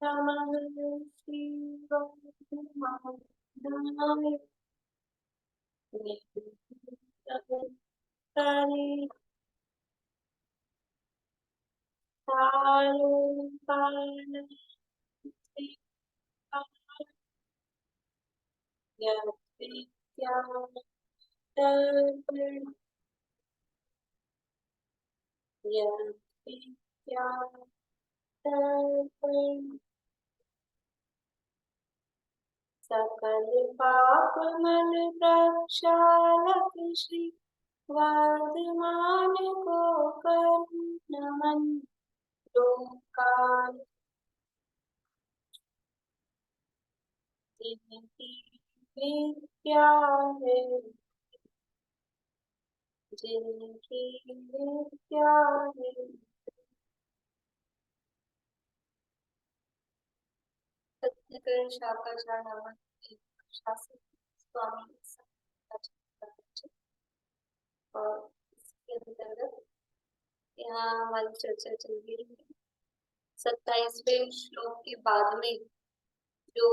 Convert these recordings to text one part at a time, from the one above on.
नमः शिवाय नित्यं सकल पाप मल प्रक्षालक श्री वर्धमान को कर नमन लोकान जिनकी विद्या है जिनकी विद्या है सत्यकर शाकाचार नामक एक शासक स्वामी संत और इसके अंतर्गत यहाँ हमारी चर्चा चल रही है 27वें श्लोक के बाद में जो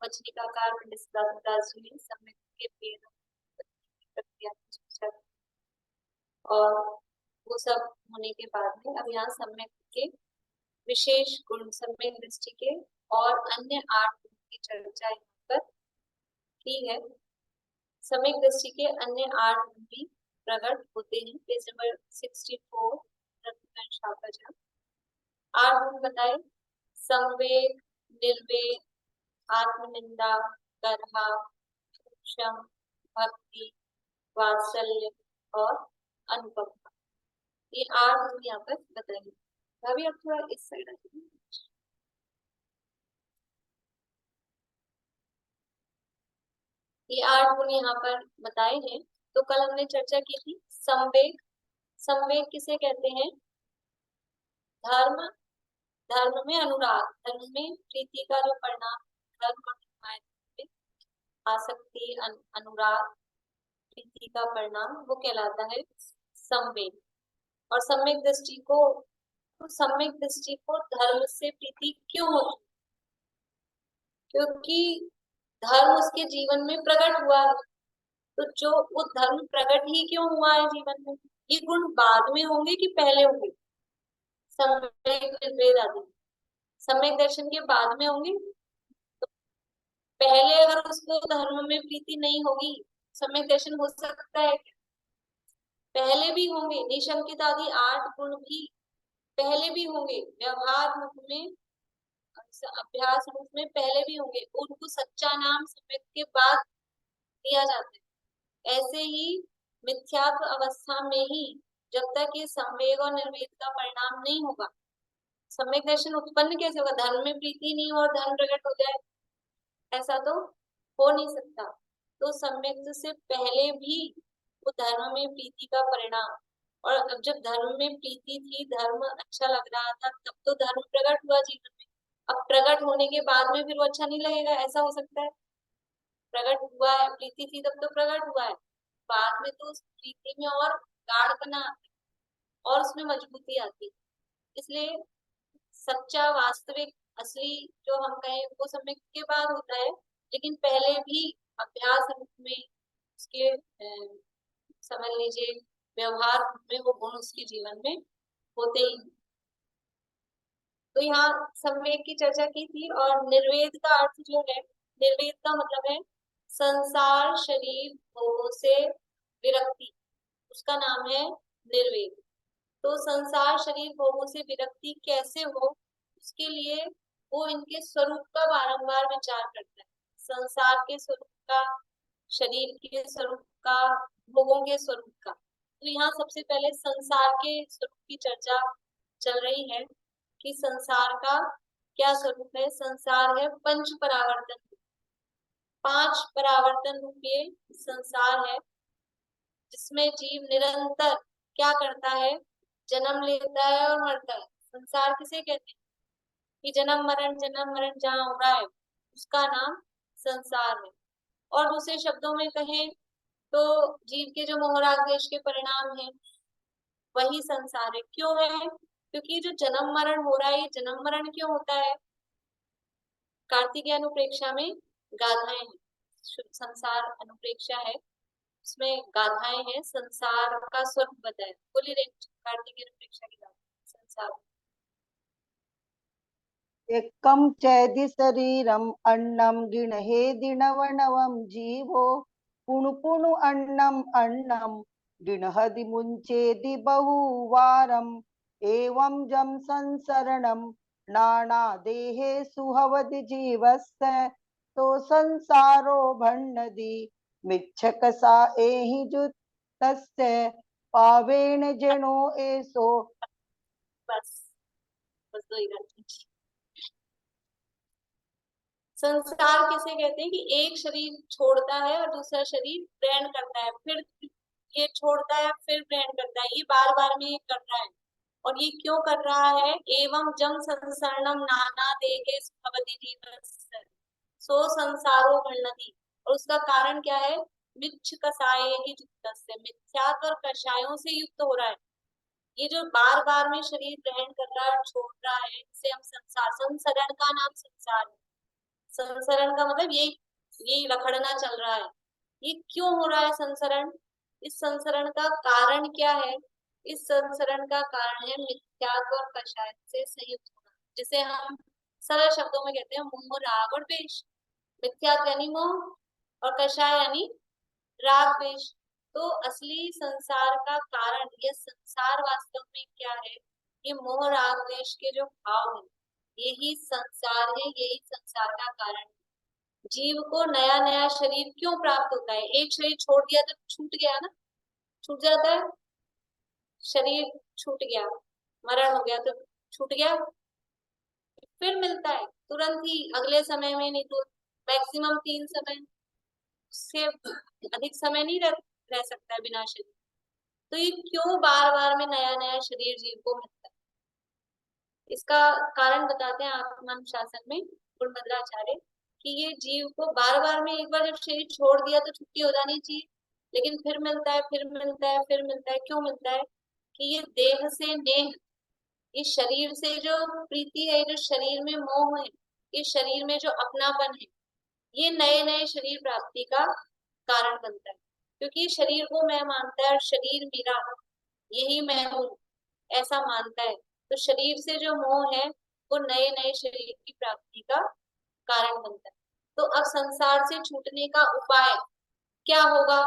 मछलिकाकार पंडित दास जी ने सम्यक के भेद प्रक्रिया की चर्चा की और वो सब होने के बाद में अब यहाँ सम्यक के विशेष गुण सम्यक दृष्टि के और अन्य 8 गुण की चर्चा यहाँ पर की है। सम्यक दृष्टि के अन्य 8 गुण भी प्रकट होते हैं। पेज नंबर 64 शाखाचार 8 गुण बताए। संवेग, निर्वेग, आत्मनिंदा, गर्हा, क्षम, भक्ति, वात्सल्य और अनुकंपा, ये 8 गुण यहाँ पर बताएंगे। अभी अब थोड़ा इस साइड आ जाइए। ये 8 गुण यहाँ पर बताए हैं। तो कल हमने चर्चा की थी संवेग। संवेग किसे कहते हैं? धर्म, धर्म में अनुराग, धर्म में प्रीति का जो परिणाम, धर्म और आसक्ति, अनुराग, प्रीति का परिणाम, वो कहलाता है संवेग। और सम्यक दृष्टि को, तो सम्यक दृष्टि को धर्म से प्रीति क्यों होती? क्योंकि धर्म उसके जीवन में प्रकट हुआ है। तो जो वो धर्म प्रकट ही क्यों हुआ है जीवन में? ये गुण बाद में होंगे कि पहले होंगे? सम्यक निर्वेद आदि सम्यक दर्शन के बाद में होंगे। तो पहले अगर उसको धर्म में प्रीति नहीं होगी, सम्यक दर्शन हो सकता है? पहले भी होंगे। निशंकित आदि 8 गुण भी पहले भी होंगे, व्यवहार रूप में, अभ्यास रूप में पहले भी होंगे। उनको सच्चा नाम सम्यक के बाद दिया जाता है। ऐसे ही मिथ्यात्व अवस्था में ही जब तक ये संवेग और निर्वेद का परिणाम नहीं होगा, सम्यक दर्शन उत्पन्न कैसे होगा? धर्म में प्रीति नहीं हो और धर्म प्रकट हो जाए, ऐसा तो हो नहीं सकता। तो सम्यक से पहले भी वो धर्म में प्रीति का परिणाम, और अब जब धर्म में प्रीति थी, धर्म अच्छा लग रहा था, तब तो धर्म प्रकट हुआ जीवन में। अब प्रकट होने के बाद में फिर वो अच्छा नहीं लगेगा, ऐसा हो सकता है? प्रकट हुआ है, प्रीति थी तब तो प्रकट हुआ है, बाद में तो उस प्रीति में और गाढ़पना आता है और उसमें मजबूती आती है। इसलिए सच्चा, वास्तविक, असली जो हम कहें वो समय के बाद होता है, लेकिन पहले भी अभ्यास रूप में उसके समझ लीजिए व्यवहार रूप में वो गुण उसके जीवन में होते ही। तो यहाँ संवेग की चर्चा की थी। और निर्वेद का अर्थ जो है, निर्वेद का मतलब है संसार शरीर भोगों से विरक्ति, उसका नाम है निर्वेद। तो संसार शरीर भोगों से विरक्ति कैसे हो, उसके लिए वो इनके स्वरूप का बारंबार विचार करता है। संसार के स्वरूप का, शरीर के स्वरूप का, भोगों के स्वरूप का। तो यहाँ सबसे पहले संसार के स्वरूप की चर्चा चल रही है कि संसार का क्या स्वरूप है। संसार है पंच परावर्तन, 5 परावर्तन रूप ये संसार है, जिसमें जीव निरंतर क्या करता है? जन्म लेता है और मरता है। संसार किसे कहते हैं? कि जन्म मरण जहाँ हो रहा है उसका नाम संसार है। और दूसरे शब्दों में कहें तो जीव के जो मोहराग देश के परिणाम है वही संसार है। क्यों है? क्योंकि जो जन्म मरण हो रहा है, ये जन्म मरण क्यों होता है? कार्तिकेय अनुप्रेक्षा में गाथाएं हैं, संसार अनुप्रेक्षा है, उसमें गाथाएं हैं, संसार का स्वरूप बताया। बोलिए रेंज, कार्तिकेय अनुप्रेक्षा की गाथा संसार। एकं चैदि शरीरम अन्नम गृह्णे दिनवनवम जीवो पुनु पुनु अन्नम अन्नम गृह्णति मुञ्चेति बहुवारम एवं जम संसरणम नाना देहेषु भवति जीवस्य तो संसारो भण्णति मिच्छकसा एहि जुतस्य पावेन जनो एसो। बस बस दो ही गाथाएं। संसार किसे कहते हैं कि एक शरीर छोड़ता है और दूसरा शरीर ग्रहण करता है, फिर ये छोड़ता है फिर ग्रहण करता है, ये बार बार में ये कर रहा है। और ये क्यों कर रहा है? एवं जम संसरणम नाना देहे भवति जीवस्य सो संसारो गणति। और उसका कारण क्या है? मिच्छ कसाये ही युक्तस्य, मिथ्यात्व और कषायों से युक्त हो रहा है। ये जो बार बार में शरीर ग्रहण कर रहा है और छोड़ रहा है, इसे हम संसार, संसरण का नाम संसार है। संसरण का मतलब यही रखड़ना चल रहा है। ये क्यों हो रहा है संसरण? इस संसरण का कारण क्या है? इस संसरण का कारण है मिथ्यात्व और कषाय से संयुक्त होना, जिसे हम सरल शब्दों में कहते हैं मोह राग और द्वेष। मिथ्यात्व यानी मोह और कषाय यानी राग द्वेष। तो असली संसार का कारण, ये संसार वास्तव में क्या है? ये मोह राग द्वेष के जो भाव है, यही संसार है, यही संसार का कारण है। जीव को नया नया शरीर क्यों प्राप्त होता है? एक शरीर छोड़ दिया तो छूट गया ना, छूट जाता है, शरीर छूट गया, मरण हो गया तो छूट गया, फिर मिलता है तुरंत ही, अगले समय में, नहीं तो मैक्सिमम 3 समय, उससे अधिक समय नहीं रह सकता है बिना शरीर। तो ये क्यों बार बार में नया नया शरीर जीव को मिलता है? इसका कारण बताते हैं आत्मानुशासन में गुणभद्राचार्य, कि ये जीव को बार बार में, एक बार जब शरीर छोड़ दिया तो छुट्टी हो जानी चाहिए, लेकिन फिर मिलता है, फिर मिलता है, फिर मिलता है। क्यों मिलता है? कि ये देह से नेह, ये शरीर से जो प्रीति है, जो शरीर में मोह है, ये शरीर में जो अपनापन है, ये नए नए शरीर प्राप्ति का कारण बनता है। क्योंकि शरीर को मैं मानता है और शरीर मेरा, यही मैं हूँ, ऐसा मानता है। तो शरीर से जो मोह है वो नए नए शरीर की प्राप्ति का कारण बनता है। तो अब संसार से छूटने का उपाय क्या होगा?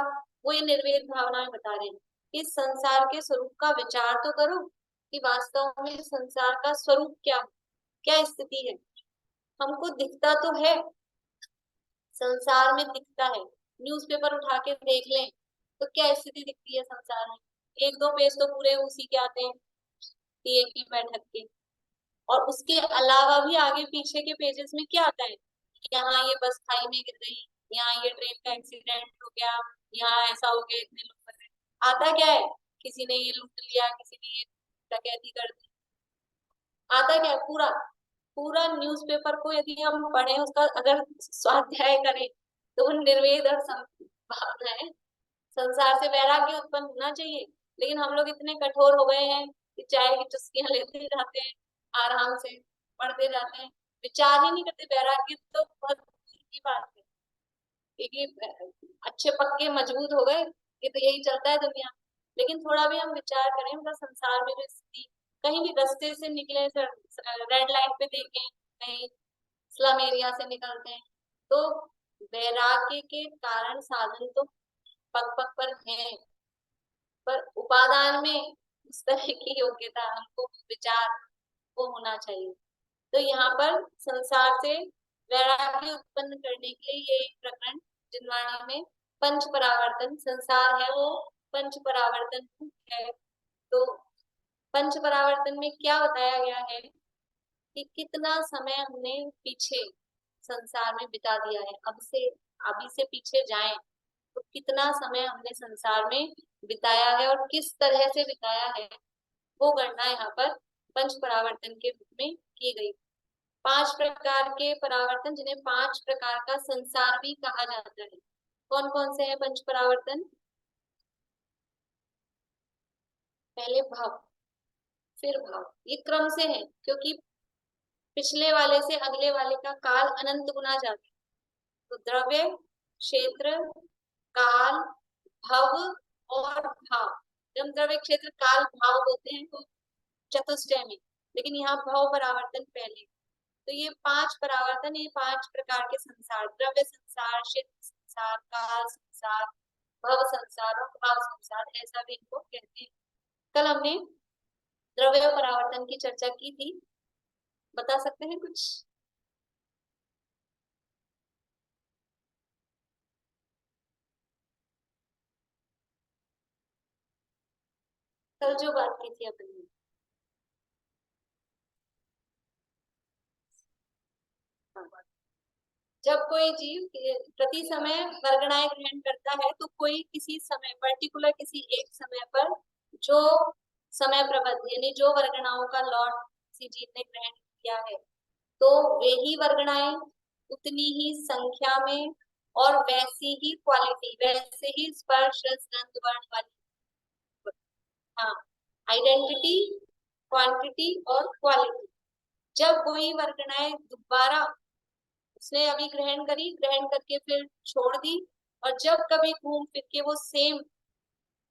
वो ये निर्वेद भावनाएं बता रहे हैं। इस संसार के स्वरूप का विचार तो करो कि वास्तव में संसार का स्वरूप क्या, क्या स्थिति है। हमको दिखता तो है, संसार में दिखता है, न्यूज़पेपर उठा के देख लें तो क्या स्थिति दिखती है संसार में? एक दो पेज तो पूरे उसी के आते हैं, एक ही बैठक के। और उसके अलावा भी आगे पीछे के पेजेस में क्या आता है? यहाँ ये बस खाई में गिर गई, यहाँ ये ट्रेन का एक्सीडेंट हो गया, यहाँ ऐसा हो गया, इतने लोग मर गए। आता क्या है? किसी ने ये लूट लिया, किसी ने ये डकैती कर दी। आता क्या है? पूरा पूरा न्यूज़पेपर को यदि हम पढ़ें, उसका अगर स्वाध्याय करें, तो वो निर्वेद और भावना है। संसार से वैराग्य उत्पन्न होना चाहिए, लेकिन हम लोग इतने कठोर हो गए हैं कि चाय की चुस्कियां लेते जाते हैं, आराम से पढ़ते जाते हैं, विचार ही नहीं करते। वैराग्य तो बहुत दूर की बात है, क्योंकि अच्छे पक्के मजबूत हो गए, ये तो यही चलता है दुनिया। लेकिन थोड़ा भी हम विचार करें, मतलब संसार में जो स्थिति, कहीं भी रास्ते से निकले, रेड लाइट पे देखें, कहीं स्लम एरिया से निकलते हैं, तो वैराग्य के कारण साधन तो पग पग पर है, पर उपादान में उस तरह की योग्यता, हमको विचार वो होना चाहिए। तो यहाँ पर संसार से वैराग्य उत्पन्न करने के लिए ये प्रकरण जिनवाणी में पंच परावर्तन, संसार है वो पंच परावर्तन है। तो पंच परावर्तन में क्या बताया गया है कि कितना समय हमने पीछे संसार में बिता दिया है। अब से, अभी से पीछे जाएं तो कितना समय हमने संसार में बिताया है और किस तरह से बिताया है, वो गणना यहाँ पर पंच परावर्तन के रूप में की गई। 5 प्रकार के परावर्तन, जिन्हें 5 प्रकार का संसार भी कहा जाता है। कौन कौन से हैं पंच परावर्तन? पहले भाव, फिर भाव, ये क्रम से है, क्योंकि पिछले वाले से अगले वाले का काल अनंत गुना ज्यादा है। तो द्रव्य, क्षेत्र, काल, भव और भाव। जब हम द्रव्य, क्षेत्र, काल, भाव बोलते हैं तो चतुष्टय में, लेकिन यहाँ भव परावर्तन पहले। तो ये 5 परावर्तन, ये 5 प्रकार के संसार, द्रव्य संसार, क्षेत्र संसार, काल संसार, भव संसार और भाव संसार, ऐसा भी इनको कहते हैं। कल हमने द्रव्य परावर्तन की चर्चा की थी, बता सकते हैं कुछ? कल जो बात की थी अपन ने। हाँ। जब कोई जीव प्रति समय वर्गणाएं ग्रहण करता है तो कोई किसी समय पर्टिकुलर, किसी एक समय पर जो समय प्रबद्ध यानी जो वर्गणाओं का लॉट किसी जीव ने ग्रहण किया है, तो वे ही वर्गणाएं उतनी ही संख्या में और वैसी ही क्वालिटी, वैसे ही स्पर्श रस गंध वर्ण वाली, हाँ, आइडेंटिटी, क्वांटिटी और क्वालिटी, जब वही वर्गणाएं दोबारा उसने अभी ग्रहण करी, ग्रहण करके फिर छोड़ दी, और जब कभी घूम फिर के वो सेम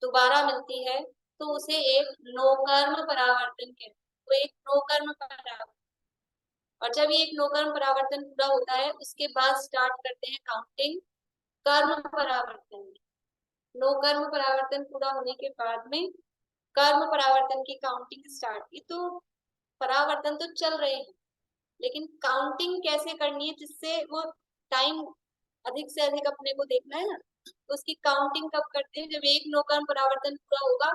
दोबारा मिलती है तो उसे एक नोकर्म परावर्तन कहते हैं। वो एक नोकर्म परावर्तन, और जब ये एक नोकर्म परावर्तन पूरा होता है उसके बाद स्टार्ट करते हैं काउंटिंग कर्म परावर्तन। नोकर्म परावर्तन पूरा होने के बाद में कर्म परावर्तन की काउंटिंग स्टार्ट। ये तो परावर्तन तो चल रहे हैं, लेकिन काउंटिंग कैसे करनी है जिससे वो टाइम अधिक से अधिक अपने को देखना है ना, तो उसकी काउंटिंग कब करते हैं? जब एक नो कर्म परावर्तन पूरा होगा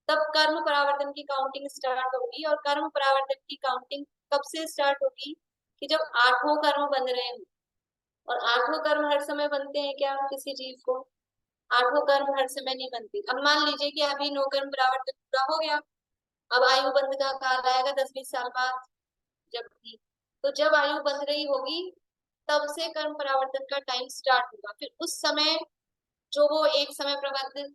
तब कर्म परावर्तन की काउंटिंग स्टार्ट होगी। और कर्म परावर्तन की काउंटिंग कब से स्टार्ट होगी? कि जब 8वां कर्म बन रहे हैं। और 8वां कर्म हर समय बनते हैं क्या किसी जीव को? 8वां कर्म हर समय नहीं बनती। अब मान लीजिए कि अभी नो कर्म परावर्तन पूरा हो गया, अब आयु बंध का काल आएगा 10-20 साल बाद, जब भी, तो जब आयु बंध रही होगी तब से कर्म परावर्तन का टाइम स्टार्ट होगा। फिर उस समय जो वो एक समय प्रबद्ध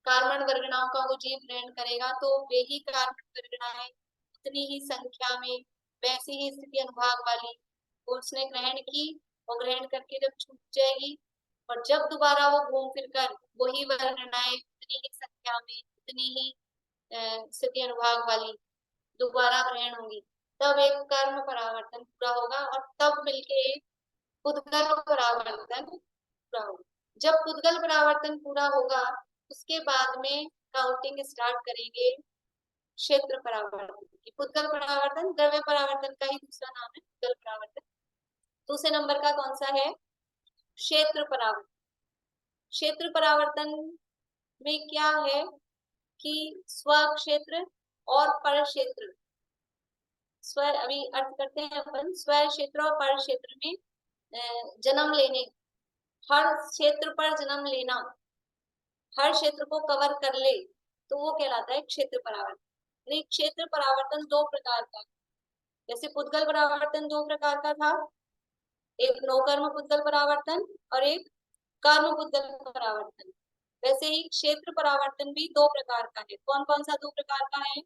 कार्बन वर्गणाओं का वो जीव ग्रहण करेगा तो वे ही कार्बन वर्गणाएं उतनी ही संख्या में वैसी ही स्थिति अनुभाग वाली वो उसने ग्रहण की, और ग्रहण करके जब छूट जाएगी, और जब दोबारा वो घूम फिर कर वही वर्गणाएं उतनी ही संख्या में उतनी ही स्थिति अनुभाग वाली दोबारा ग्रहण होंगी, तब एक कर्म परावर्तन पूरा होगा और तब मिलके एक उद्गल परावर्तन पूरा होगा। जब उद्गल परावर्तन पूरा होगा उसके बाद में काउंटिंग स्टार्ट करेंगे क्षेत्र परावर्तन की। उद्गल परावर्तन द्रव्य परावर्तन का ही दूसरा नाम है, उद्गल परावर्तन। दूसरे नंबर का कौन सा है? क्षेत्र परावर्तन। क्षेत्र परावर्तन में क्या है कि स्व क्षेत्र और पर क्षेत्र, स्व अभी अर्थ करते हैं अपन, स्व क्षेत्र और पर क्षेत्र में जन्म लेने, हर क्षेत्र पर जन्म लेना, हर क्षेत्र को कवर कर ले, तो वो कहलाता है क्षेत्र परावर्तन। यानी क्षेत्र परावर्तन दो प्रकार का, जैसे पुद्गल परावर्तन दो प्रकार का था, एक नौकर्म पुद्गल परावर्तन और एक कर्म पुद्गल परावर्तन, वैसे ही क्षेत्र परावर्तन भी दो प्रकार का है। कौन कौन सा दो प्रकार का है?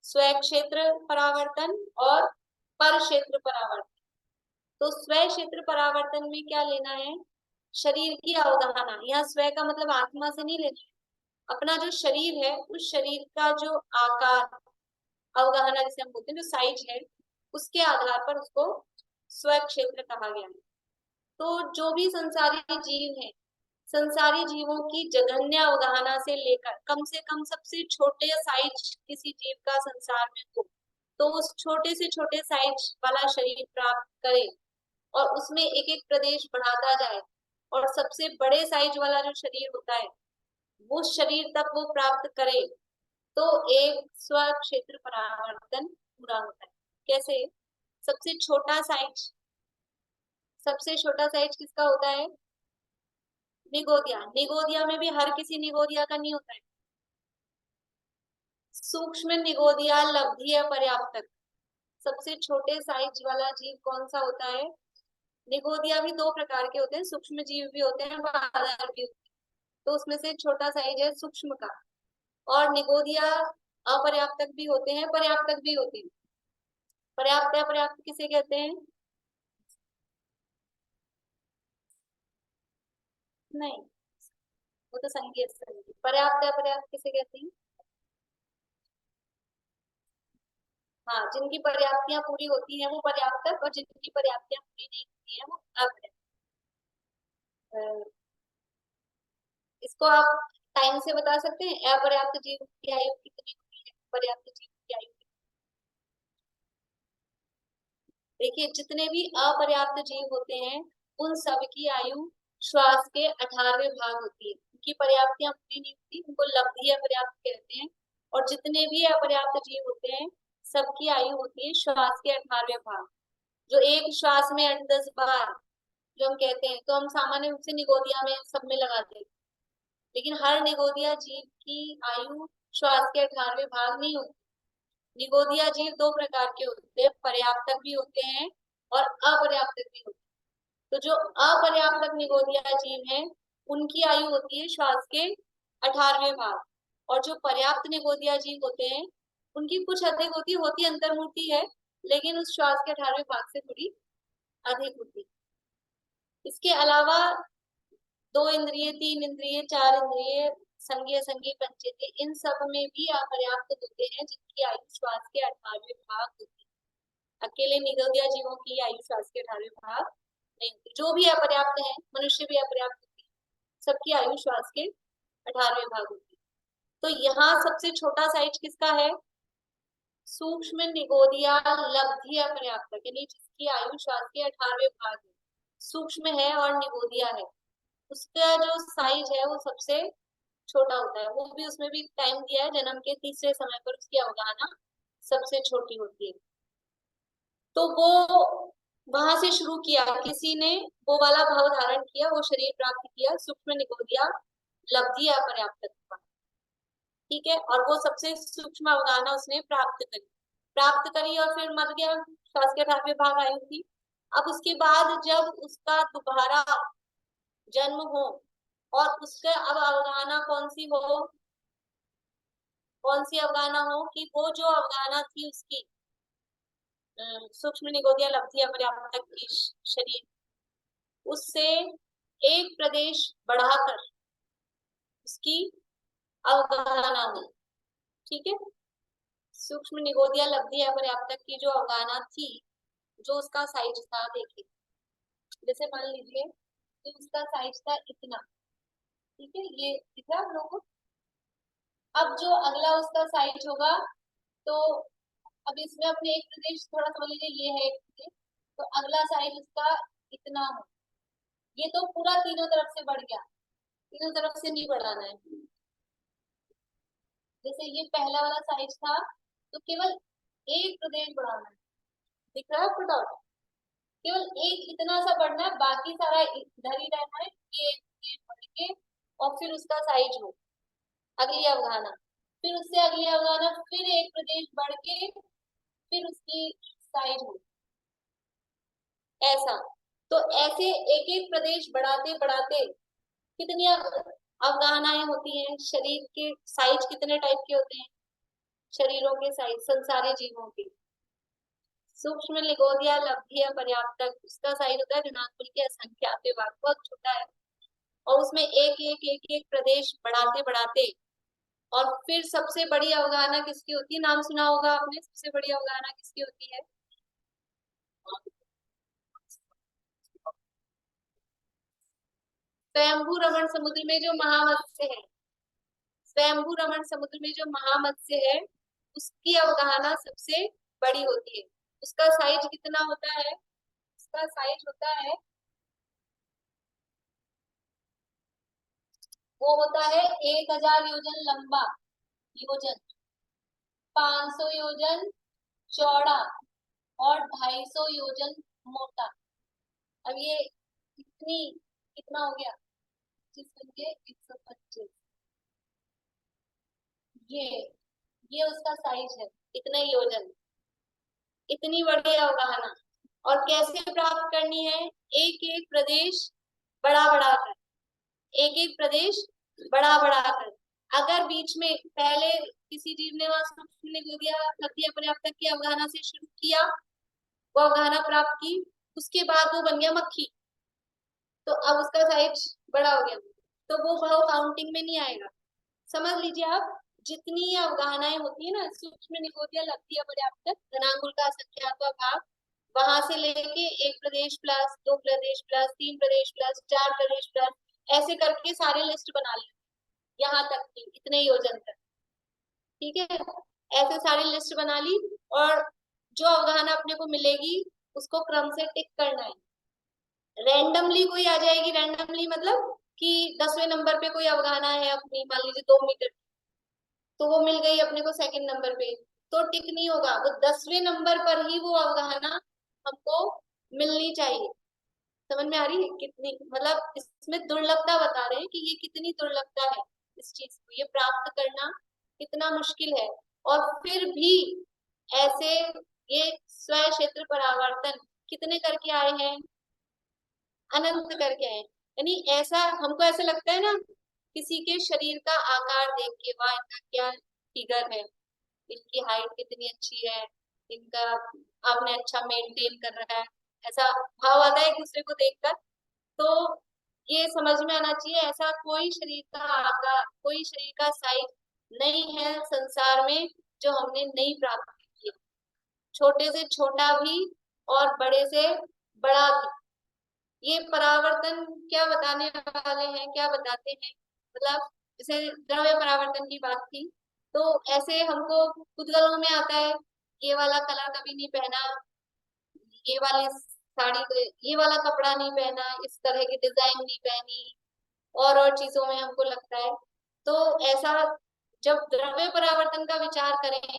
स्व क्षेत्र परावर्तन और पर क्षेत्र परावर्तन। तो स्व क्षेत्र परावर्तन में क्या लेना है? शरीर की अवधारणा, यहाँ स्व का मतलब आत्मा से नहीं लेना है, अपना जो शरीर है उस शरीर का जो आकार, अवगाहना जिसे हम बोलते हैं, जो साइज है, उसके आधार पर उसको स्व क्षेत्र कहा गया है। तो जो भी संसारी जीव है, संसारी जीवों की जघन्य अवगाहना से लेकर कम से कम सबसे छोटे साइज किसी जीव का संसार में हो, तो उस छोटे से छोटे साइज वाला शरीर प्राप्त करे और उसमें एक एक प्रदेश बढ़ाता जाए, और सबसे बड़े साइज वाला जो शरीर होता है वो शरीर तक वो प्राप्त करे, तो एक स्व क्षेत्र परावर्तन पूरा होता है। कैसे? सबसे छोटा साइज, सबसे छोटा साइज किसका होता है? निगोदिया। निगोदिया में भी हर किसी निगोदिया का नहीं होता है, सूक्ष्म निगोदिया लब्धि पर्याप्तक, सबसे छोटे साइज वाला जीव कौन सा होता है? निगोदिया भी दो प्रकार के होते हैं, सूक्ष्म जीव भी होते हैं, बालर भी होते हैं। तो उसमें से छोटा साइज है सूक्ष्म का, और निगोदिया अपर्याप्तक भी होते हैं, पर्याप्तक भी होते हैं। पर्याप्त अपर्याप्त किसे कहते हैं? नहीं, वो तो संज्ञा संज्ञा। पर्याप्त अपर्याप्त किसे कहते हैं? हाँ, जिनकी पर्याप्तियां पूरी होती हैं वो पर्याप्त, और जिनकी पर्याप्तियां पूरी नहीं होती हैं वो अपर्याप्त। इसको आप टाइम से बता सकते हैं, अपर्याप्त जीव की आयु कितनी होती है, पर्याप्त जीव की आयु? देखिए, जितने भी अपर्याप्त जीव होते हैं उन सब की आयु श्वास के 18वें भाग होती है। उनकी पर्याप्तियां पूरी नहीं होती, उनको लब्धि अपर्याप्त कहते हैं। और जितने भी अपर्याप्त जीव होते हैं सबकी आयु होती है श्वास के 18वें भाग। जो एक श्वास में 8-10 बार जो हम कहते हैं, तो हम सामान्य रूप से निगोदिया में सब में लगाते हैं, लेकिन हर निगोदिया जीव की आयु श्वास के 18वें भाग नहीं होती। निगोदिया जीव दो प्रकार के होते हैं, पर्याप्तक भी होते हैं और अपर्याप्तक भी होते हैं। तो जो अपर्याप्तक निगोदिया जीव हैं उनकी आयु होती है श्वास के 18वें भाग, और जो पर्याप्त निगोदिया जीव होते हैं उनकी कुछ अधिक होती अंतर्मूर्ति है, लेकिन उस श्वास के 18वें भाग से थोड़ी अधिक होती है। इसके अलावा 2 इंद्रिय, 3 इंद्रिय, 4 इंद्रिय, संज्ञेय संज्ञेय पंचेंद्रिय, इन सब में भी अपर्याप्त होते हैं जिनकी आयु श्वास के 18वें भाग होती है। अकेले निगोदिया जीवों की आयु श्वास के 18वें भाग नहीं होती। जो भी अपर्याप्त है, मनुष्य भी अपर्याप्त होती है, सबकी आयु श्वास के 18वें भाग होती है। तो यहाँ सबसे छोटा साइज किसका है? सूक्ष्म निगोदिया लब्धि अपर्याप्त, यानी जिसकी आयु श्वास के 18वें भाग है, सूक्ष्म है और निगोदिया है, उसका जो साइज है वो सबसे छोटा होता है। वो भी, उसमें भी टाइम दिया है, जन्म के तीसरे समय पर उसकी अवगाहना सबसे छोटी होती है। तो वो वहां से शुरू किया, किसी ने वो वाला भाव धारण किया, वो शरीर प्राप्त किया, सूक्ष्म निगोदिया लब्धि अपर्याप्त, ठीक है। और वो सबसे सूक्ष्म अवगाहना उसने प्राप्त करी और फिर मर गया, श्वास के 18वें भाग आयु थी। अब उसके बाद जब उसका दोबारा जन्म हो और उसका अब अवगाहना कौन सी अवगाहना हो, कि वो जो अवगाहना थी उसकी सूक्ष्म निगोदिया लब्धि अपर्याप्त की शरीर, उससे एक प्रदेश बढ़ाकर उसकी अवगाहना हो, ठीक है। सूक्ष्म निगोदिया लब्धि अपर्याप्त की जो अवगाहना थी, जो उसका साइज था, देखिए जैसे मान लीजिए कि उसका साइज था इतना, ठीक है, ये दिख रहा है आप लोगों को। अब जो अगला उसका साइज होगा, तो अब इसमें अपने एक प्रदेश थोड़ा समझ लीजिए, ये है एक प्रदेश, तो अगला साइज उसका इतना हो। ये तो पूरा तीनों तरफ से बढ़ गया, तीनों तरफ से नहीं बढ़ाना है। जैसे ये पहला वाला साइज था, तो केवल एक प्रदेश बढ़ाना है, दिख रहा है आपको डॉट? केवल एक इतना सा बढ़ना है, बाकी सारा इधर ही रहना है। ये बढ़ के और फिर उसका साइज हो, अगली अवगाहना, फिर उससे अगली अवगाहना, फिर एक प्रदेश बढ़ के फिर उसकी साइज हो, ऐसा। तो ऐसे एक एक प्रदेश बढ़ाते बढ़ाते कितनी अवगाहनाएं होती हैं? शरीर के साइज कितने टाइप के होते हैं? शरीरों के साइज संसारी जीवों के, सूक्ष्म निगोदिया लब्धि पर्याप्त, उसका साइज होता है ऋणात्मक के असंख्यात भाग, बहुत छोटा है। और उसमें एक एक प्रदेश बढ़ाते बढ़ाते, और फिर सबसे बड़ी अवगाहना किसकी होती है? नाम सुना होगा आपने, सबसे बड़ी अवगाहना किसकी होती है? स्वयंभू रमण समुद्र में जो महामत्स्य है, स्वयंभू रमण समुद्र में जो महामत्स्य है, उसकी अवगाहना सबसे बड़ी होती है। उसका साइज कितना होता है? उसका साइज होता है, वो होता है 1000 योजन लंबा, योजन 500 योजन चौड़ा और 250 योजन मोटा। अब ये कितनी कितना हो गया? 125, ये ये उसका साइज है, इतने योजन, इतनी बड़ी अवगाहना। और कैसे प्राप्त करनी है? एक एक प्रदेश बड़ा बड़ा कर, एक एक प्रदेश बड़ा बड़ा कर। अगर बीच में पहले किसी जीव ने वहां सूक्ष्म ने हो दिया लग दिया पर्याप्त की अवधारणा से शुरू किया, वो अवधारणा प्राप्त की, उसके बाद वो बन गया मक्खी, तो अब उसका साइज बड़ा हो गया, तो वो भाव काउंटिंग में नहीं आएगा। समझ लीजिए आप, जितनी अवगाहनाएं होती है ना, सूक्ष्म निगोदिया लघ्य पर्याप्त घनांकुल का असंख्यात्वा भाग, वहां से लेके एक प्रदेश प्लस, दो प्रदेश प्लस, तीन प्रदेश प्लस, चार प्रदेश प्लस, ऐसे करके सारे लिस्ट बना ली, यहाँ तक की इतने योजन तक, ठीक है। ऐसे सारी लिस्ट बना ली, और जो अवगाहना अपने को मिलेगी उसको क्रम से टिक करना है। रैंडमली कोई आ जाएगी, रैंडमली मतलब कि 10वें नंबर पे कोई अवगाहना है अपनी, मान लीजिए 2 मीटर, तो वो मिल गई अपने को सेकंड नंबर पे, तो टिक नहीं होगा, वो 10वें नंबर पर ही वो अवगाहना हमको मिलनी चाहिए। समझ में आ रही है कितनी, मतलब इसमें दुर्लभता बता रहे हैं कि ये कितनी दुर्लभता है, इस चीज को ये प्राप्त करना कितना मुश्किल है। और फिर भी ऐसे ये स्व क्षेत्र परावर्तन कितने करके आए हैं, अनंत करके आए हैं। यानी ऐसा हमको ऐसा लगता है ना, किसी के शरीर का आकार देख के, वाह इनका क्या फिगर है, इनकी हाइट कितनी अच्छी है, इनका आपने अच्छा मेंटेन कर रखा है, ऐसा भाव आता है एक दूसरे को देखकर। तो ये समझ में आना चाहिए, ऐसा कोई शरीर का आकार, कोई शरीर का साइज नहीं है संसार में जो हमने नहीं प्राप्त किया, छोटे से छोटा भी और बड़े से बड़ा भी। ये परावर्तन क्या बताने वाले हैं, क्या बताते हैं, मतलब जैसे द्रव्य परावर्तन की बात थी, तो ऐसे हमको कुतूहलों में आता है, ये वाला कलर कभी नहीं पहना, ये वाली साड़ी, ये वाला कपड़ा नहीं पहना, इस तरह की डिजाइन नहीं पहनी, और चीजों में हमको लगता है। तो ऐसा जब द्रव्य परावर्तन का विचार करें,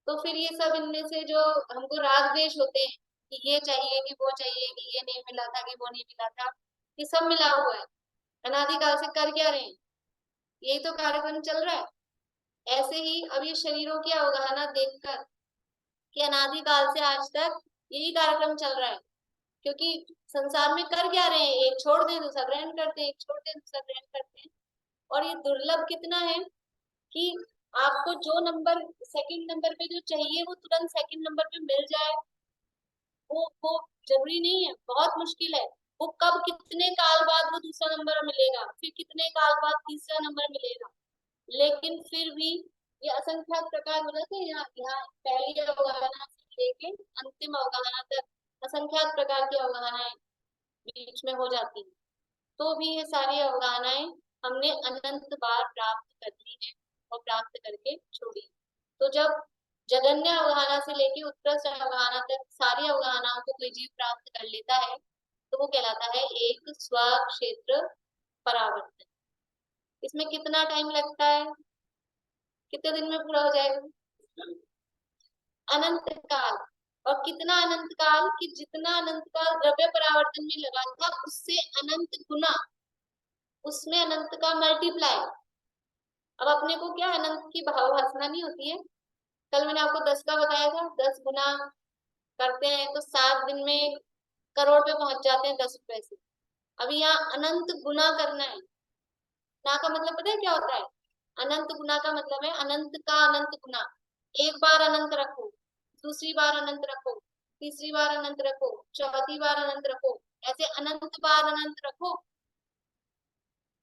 तो फिर ये सब इनमें से जो हमको राग द्वेष होते हैं कि ये चाहिए कि वो चाहिए, कि ये नहीं मिला था कि वो नहीं मिला था, ये सब मिला हुआ है। अनादिकाल से कर क्या रहे हैं, यही तो कार्यक्रम चल रहा है। ऐसे ही अब ये शरीरों की अवगाहना देखकर कि अनादिकाल से आज तक यही कार्यक्रम चल रहा है, क्योंकि संसार में कर क्या रहे हैं, एक छोड़ दें दूसरा ग्रहण करते हैं, एक छोड़ दें दूसरा ग्रहण करते हैं। और ये दुर्लभ कितना है कि आपको जो नंबर सेकंड नंबर पे जो चाहिए वो तुरंत सेकंड नंबर पे मिल जाए, वो जरूरी नहीं है, बहुत मुश्किल है। वो कब कितने काल बाद वो दूसरा नंबर मिलेगा, फिर कितने काल बाद तीसरा नंबर मिलेगा, लेकिन फिर भी ये असंख्यात प्रकार हो जाते हैं। यहाँ यहाँ पहली अवगाहना से लेके अंतिम अवगाहना तक असंख्यात प्रकार की अवगाहनाएं बीच में हो जाती है, तो भी ये सारी अवगाहनाएं हमने अनंत बार प्राप्त कर ली है और प्राप्त करके छोड़ी। तो जब जगन्य अवगाहना से लेके उत्कृष्ट अवगाहना तक सारी अवगाहनाओं को कोई जीव प्राप्त कर लेता है, तो वो कहलाता है एक स्व क्षेत्र परावर्तन। इसमें कितना टाइम लगता है, कितने दिन में पूरा हो जाएगा, अनंत काल। और कितना अनंत काल, कि जितना अनंत काल द्रव्य परावर्तन में लगा था उससे अनंत गुना, उसमें अनंत का मल्टीप्लाई। अब अपने को क्या अनंत की भाव हंसना नहीं होती है, कल मैंने आपको 10 का बताया था, 10 गुना करते हैं तो 7 दिन में करोड़ पे पहुंच जाते हैं 10 रुपए से। अभी यहाँ अनंत गुना करना है, ना का मतलब पता है क्या होता है, अनंत गुना का मतलब है अनंत का अनंत गुना। एक बार अनंत रखो, दूसरी बार अनंत रखो, तीसरी बार अनंत रखो, चौथी बार अनंत रखो, ऐसे अनंत बार अनंत रखो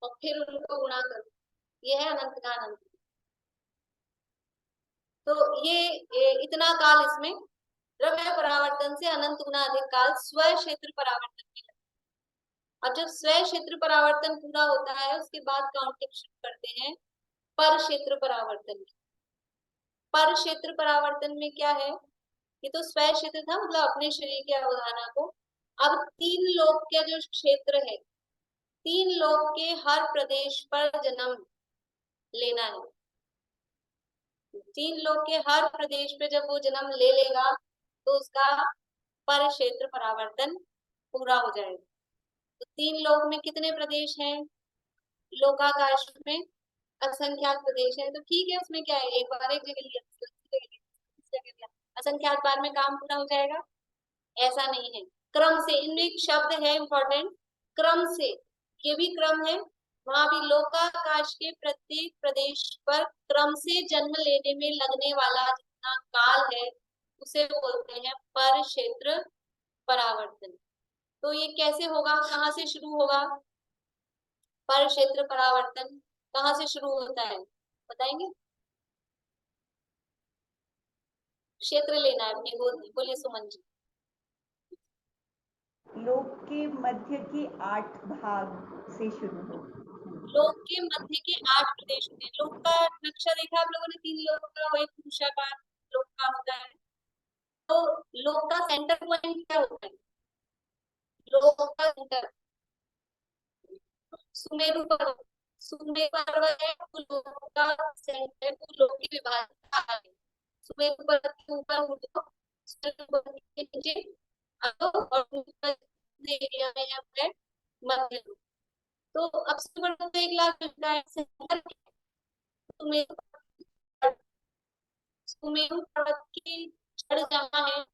और फिर उनको गुणा करो, ये है अनंत का अनंत। तो ये इतना काल इसमें द्रव्य परावर्तन से अनंत गुना अधिक काल स्व क्षेत्र परावर्तन में लगता है। अब जब स्व क्षेत्र परावर्तन पूरा होता है उसके बाद काउंटिंग शुरू करते हैं पर क्षेत्र परावर्तन की। पर क्षेत्र परावर्तन में क्या है, ये तो स्व क्षेत्र था, मतलब अपने शरीर की अवधारणा को। अब 3 लोक के जो क्षेत्र है, 3 लोक के हर प्रदेश पर जन्म लेना है। 3 लोक के हर प्रदेश पे जब वो जन्म ले लेगा तो उसका पर क्षेत्र परावर्तन पूरा हो जाएगा। तो 3 लोक में कितने प्रदेश हैं, लोकाकाश में असंख्यात प्रदेश है, तो ठीक है, उसमें क्या है, एक बार एक जगह लिया, दूसरी जगह लिया, तीसरी जगह लिया, असंख्यात बार में काम पूरा हो जाएगा, ऐसा नहीं है। क्रम से, इनमें एक शब्द है इंपॉर्टेंट, क्रम से, ये भी क्रम है वहां भी लोकाकाश के प्रत्येक प्रदेश पर क्रम से जन्म लेने में लगने वाला जितना काल है उसे बोलते हैं पर क्षेत्र परावर्तन। तो ये कैसे होगा, कहाँ से शुरू होगा? पर क्षेत्र परावर्तन कहाँ से शुरू होता है, बताएंगे? क्षेत्र लेना है अपने को, बोलिए सुमन जी। लोक के मध्य के 8 भाग से शुरू हो। लोक के मध्य के 8 प्रदेश होते हैं। लोक का नक्शा देखा आप लोगों ने, 3 लोक का, वही पुरुषाकार लोक का होता है। तो लोक का सेंटर पॉइंट क्या होता है? लोक का सेंटर सुमेरु पर्वत। सुमेरु पर्वत है वो लोक का सेंटर, वो लोक के विभाजन का आधार है। सुमेरु पर्वत के ऊपर उठो, सुमेरु पर्वत के नीचे आओ और ऊपर एरिया में है मध्य लोक। तो अब सुमेरु पर्वत 1 लाख मिलता है सेंटर। सुमेरु सुमेरु पर्वत की जड़ जहाँ है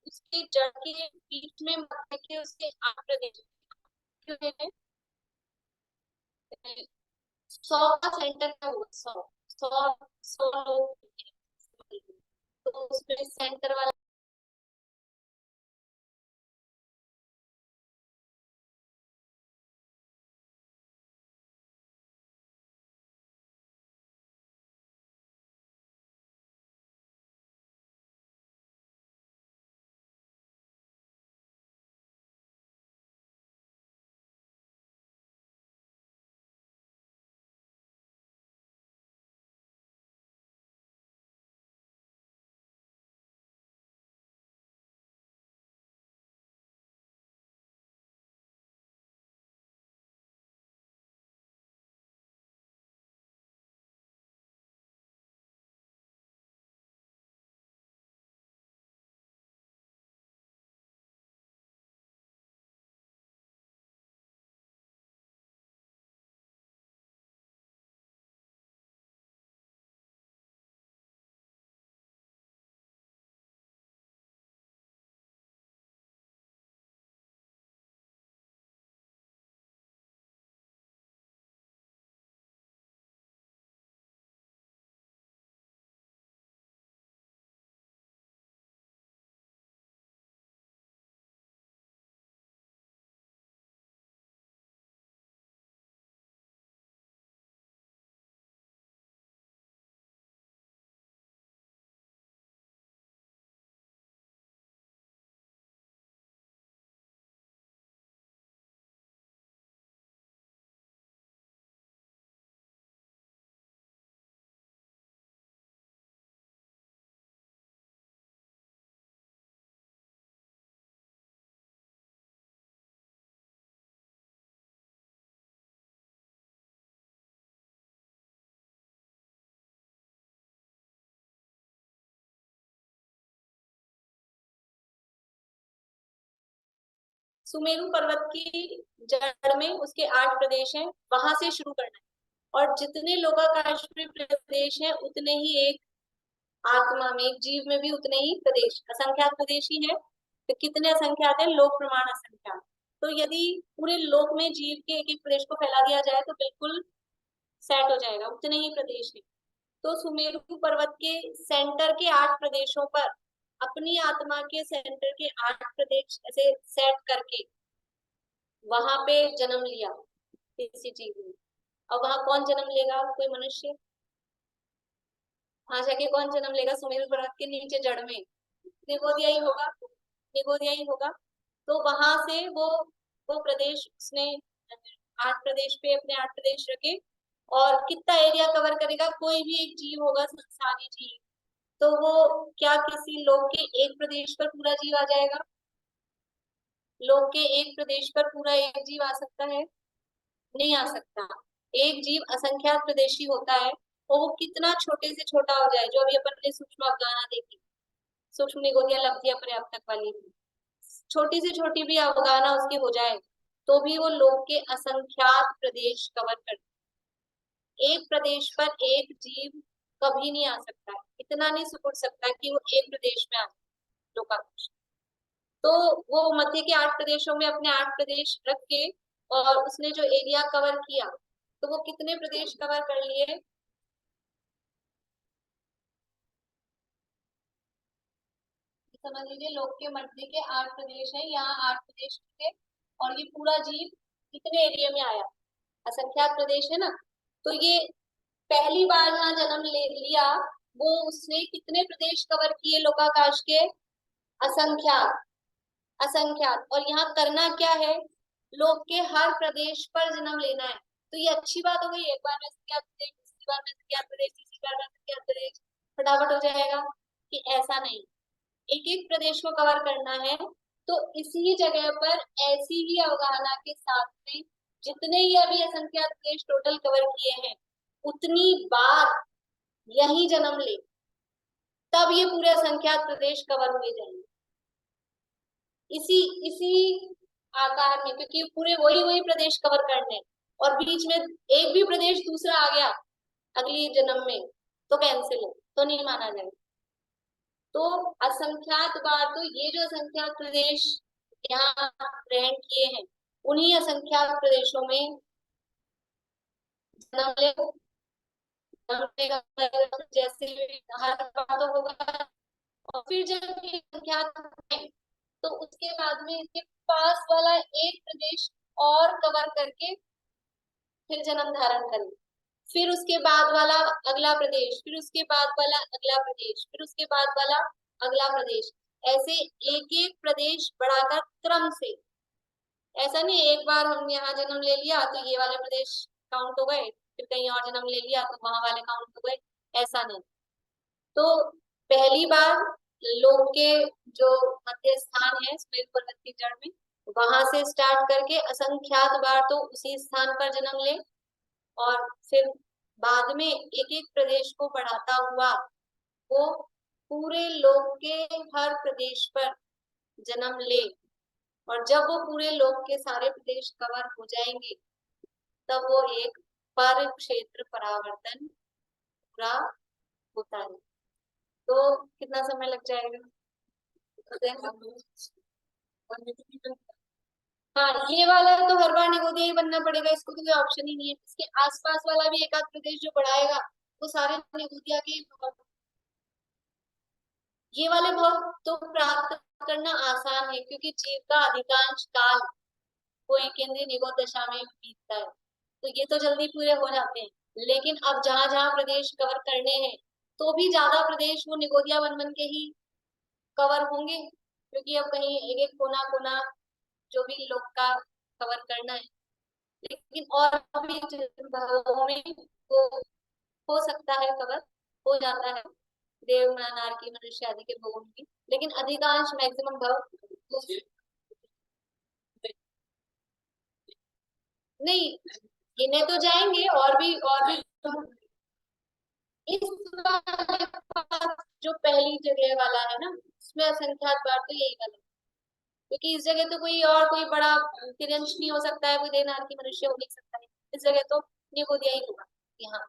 उसके जड़ के बीच में मध्य के उसके 8 प्रदेश क्यों है? 100 का सेंटर क्या हुआ? 100 लोग, तो उसमें सेंटर वाला सुमेरु पर्वत की जड़ में उसके 8 प्रदेश हैं, वहां से शुरू करना है। और जितने लोकाकाश में प्रदेश हैं उतने ही एक आत्मा में, एक जीव में भी उतने ही प्रदेश, असंख्यात प्रदेश ही है। तो कितने असंख्यात है? लोक प्रमाण असंख्यात। तो यदि पूरे लोक में जीव के एक एक प्रदेश को फैला दिया जाए तो बिल्कुल सेट हो जाएगा, उतने ही प्रदेश है। तो सुमेरु पर्वत के सेंटर के 8 प्रदेशों पर अपनी आत्मा के सेंटर के 8 प्रदेश ऐसे सेट करके वहां पे जन्म लिया किसी जीव ने। अब वहां कौन जन्म लेगा? कोई मनुष्य। वहां जाके कौन जन्म लेगा? सुमेरु पर्वत के नीचे जड़ में निगोदिया ही होगा, निगोदिया ही होगा। तो वहां से वो प्रदेश उसने 8 प्रदेश पे अपने 8 प्रदेश रखे। और कितना एरिया कवर करेगा? कोई भी एक जीव होगा, संसारी जीव, तो वो क्या किसी लोक के एक प्रदेश पर पूरा जीव आ जाएगा? लोक के एक प्रदेश पर पूरा एक जीव आ सकता है? नहीं आ सकता। एक जीव असंख्यात प्रदेशी होता है और वो कितना छोटे से छोटा हो जाए, जो अभी अपन ने सूक्ष्म अवगाहना देखी, सूक्ष्म निगोदिया लब्धियां पर्याप्तक वाली, छोटी से छोटी भी अवगाहना उसकी हो जाए तो भी वो लोक के असंख्यात प्रदेश कवर कर। एक प्रदेश पर एक जीव कभी नहीं आ सकता है, इतना नहीं सुकुड़ सकता कि वो एक प्रदेश में आ जाए लोकाकाश। तो वो मध्य के 8 प्रदेशों में अपने 8 प्रदेश रख के और उसने जो एरिया कवर किया, तो वो कितने प्रदेश कवर कर लिए? समझ लीजिए लोक के मध्य के 8 प्रदेश है, यहाँ 8 प्रदेश थे और ये पूरा जीव कितने एरिया में आया? असंख्यात प्रदेश है ना। तो ये पहली बार जहाँ जन्म ले लिया वो उसने कितने प्रदेश कवर किए लोकाकाश के? असंख्यात। असंख्यात। और यहाँ करना क्या है? लोक के हर प्रदेश पर जन्म लेना है। तो ये अच्छी बात हो गई, एक बार में असंख्यात प्रदेश, दूसरी बार में असंख्यात प्रदेश, तीसरी बार में असंख्यात प्रदेश, फटाफट हो जाएगा। कि ऐसा नहीं, एक एक प्रदेश को कवर करना है। तो इसी जगह पर ऐसी ही अवगाहना के साथ में जितने ही अभी असंख्यात प्रदेश टोटल कवर किए हैं उतनी बार यही जन्म ले, तब ये पूरे असंख्यात प्रदेश कवर हुए जाएंगे इसी इसी आकार में, क्योंकि पूरे वही वही प्रदेश कवर करने और बीच में एक भी प्रदेश दूसरा आ गया अगली जन्म में तो कैंसिल है, तो नहीं माना जाएगा। तो असंख्यात बार तो ये जो असंख्यात प्रदेश यहाँ ग्रहण किए हैं उन्हीं असंख्यात प्रदेशों में जन्म ले, जैसे हर बार तो होगा। और फिर जब ये संख्यात है तो उसके बाद में इसके पास वाला एक प्रदेश और कवर करके फिर जन्म धारण करें, फिर उसके बाद वाला अगला प्रदेश, फिर उसके बाद वाला अगला प्रदेश, फिर उसके बाद वाला अगला प्रदेश, ऐसे एक एक प्रदेश बढ़ाकर क्रम से। ऐसा नहीं एक बार हम यहाँ जन्म ले लिया तो ये वाले प्रदेश काउंट हो गए, फिर कहीं और जन्म ले लिया तो वहां वाले काउंट हो गए, ऐसा नहीं। तो पहली बार लोक के जो मध्य स्थान है स्मेरु पर्वत की जड़ में, वहां से स्टार्ट करके असंख्यात बार तो उसी स्थान पर जन्म ले और फिर बाद में एक एक प्रदेश को बढ़ाता हुआ वो पूरे लोक के हर प्रदेश पर जन्म ले। और जब वो पूरे लोक के सारे प्रदेश कवर हो जाएंगे तब वो एक पर क्षेत्र परावर्तन पूरा होता है। तो कितना समय लग जाएगा? हाँ, ये वाला तो हर बार निगोदिया ही बनना पड़ेगा, इसको तो कोई ऑप्शन ही नहीं है। इसके आसपास वाला भी एक आध प्रदेश जो बढ़ाएगा वो सारे निगोदिया के। ये वाले भाव तो प्राप्त करना आसान है क्योंकि जीव का अधिकांश काल वो एक केंद्रीय निगोद दशा में बीतता है, तो ये तो जल्दी पूरे हो जाते हैं। लेकिन अब जहां जहां प्रदेश कवर करने हैं तो भी ज्यादा प्रदेश वो निगोदिया बन बन के ही कवर होंगे, क्योंकि अब कहीं एक एक कोना कोना जो भी लोग का कवर करना है। लेकिन और भी भागों में वो हो सकता है कवर हो जाता है, देव नारकी मनुष्य आदि के भोगों में, लेकिन अधिकांश मैक्सिमम भाव नहीं गिने तो जाएंगे। और भी इस वाले जो पहली जगह वाला है ना उसमें असंख्यात बार तो यही वाला, क्योंकि इस जगह तो कोई और कोई बड़ा तिरंश नहीं हो सकता है, कोई देवनार की मनुष्य हो नहीं सकता है, इस जगह तो निगोदिया ही होगा यहाँ।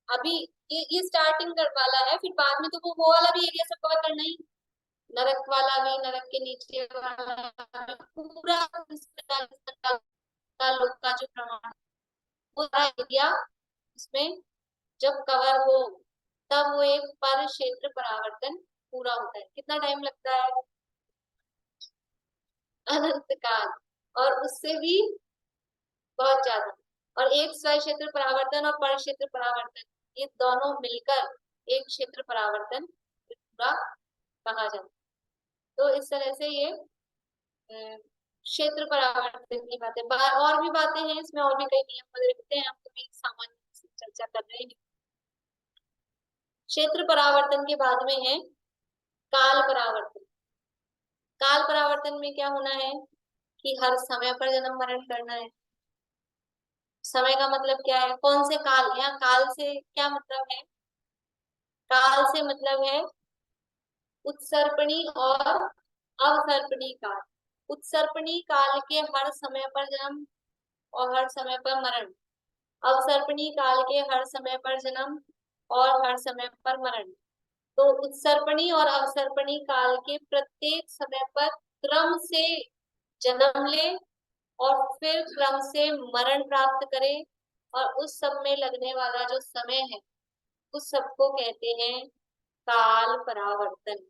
अभी ये स्टार्टिंग वाला है, फिर बाद में तो वो वाला भी एरिया सब कवर करना ही, नरक वाला भी, नरक के नीचे वाला पूरा का लोक का जो प्रमाण वो एरिया उसमें जब कवर हो तब वो एक पर क्षेत्र परावर्तन पूरा होता है। कितना टाइम लगता है? अनंत काल, और उससे भी बहुत ज्यादा। और एक स्व क्षेत्र परावर्तन और पर क्षेत्र परावर्तन ये दोनों मिलकर एक क्षेत्र परावर्तन पूरा कहा जाता है। तो इस तरह से ये क्षेत्र परावर्तन की बातें, और भी बातें हैं इसमें, और भी कई नियम वगैरह होते हैं, हम तो सामान्य चर्चा कर रहे हैं। क्षेत्र परावर्तन के बाद में है काल परावर्तन। काल परावर्तन में क्या होना है कि हर समय पर जन्म मरण करना है। समय का मतलब क्या है? कौन से काल? यहाँ काल से क्या मतलब है? काल से मतलब है उत्सर्पणी और अवसर्पणी काल। उत्सर्पणी काल के हर समय पर जन्म और हर समय पर मरण, अवसर्पणी काल के हर समय पर जन्म और हर समय पर मरण। तो उत्सर्पणी और अवसर्पणी काल के प्रत्येक समय पर क्रम से जन्म ले और फिर क्रम से मरण प्राप्त करे, और उस सब में लगने वाला जो समय है उस सबको कहते हैं काल परावर्तन।